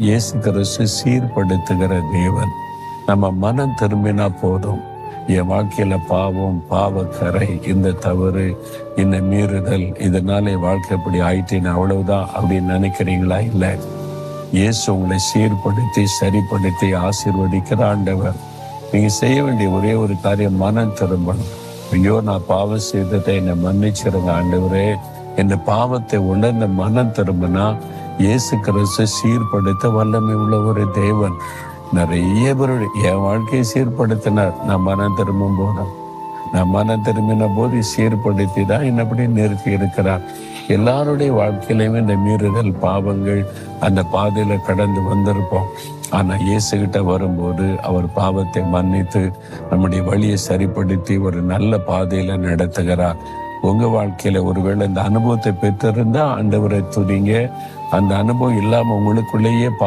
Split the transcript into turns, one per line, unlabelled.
இயேசு கிறிஸ்து சீர்படுத்துகிற தேவன். நம்ம மனம் திரும்பினா போதும். என் வாழ்க்கையில பாவம், பாவக்கரை, இந்த தவறு, இந்த மீறுதல், இதனால என் வாழ்க்கை இப்படி ஆயிட்டேன்னு அவ்வளவுதான் அப்படின்னு நினைக்கிறீங்களா? இல்லை. இயேசு உங்களை சீர்படுத்தி சரிப்படுத்தி ஆசீர்வதிக்கிற ஆண்டவர். நீங்க செய்ய வேண்டிய ஒரே ஒரு காரியம், மனம் திரும்பணும். ஐயோ, நான் பாவம் செய்ததை என்னை மன்னிச்சிருங்க ஆண்டவரே. இந்த பாவத்தை உணர்ந்த மனம் திரும்பினா இயேசு கிறிஸ்து சீர்படுத்த வல்லமை உள்ள ஒரு தேவன். நிறைய பேருடைய என் வாழ்க்கையை சீர்படுத்தினார். நான் மனம் திரும்பும் போதும், நான் மனம் திரும்பின போது சீர்படுத்தி தான் என்னப்படி நிறுத்தி இருக்கிறார். எல்லாருடைய வாழ்க்கையிலுமே இந்த மீறுதல், பாவங்கள், அந்த பாதையில கடந்து வந்திருப்போம். ஆனா இயேசு கிட்ட வரும்போது அவர் பாவத்தை மன்னித்து நம்முடைய வழியை சரிப்படுத்தி ஒரு நல்ல பாதையில நடத்துகிறார். உங்க வாழ்க்கையில ஒருவேளை இந்த அனுபவத்தை பெற்றிருந்தா ஆண்டவரை துதிங்க. அந்த அனுபவம் இல்லாம உங்களுக்குள்ளேயே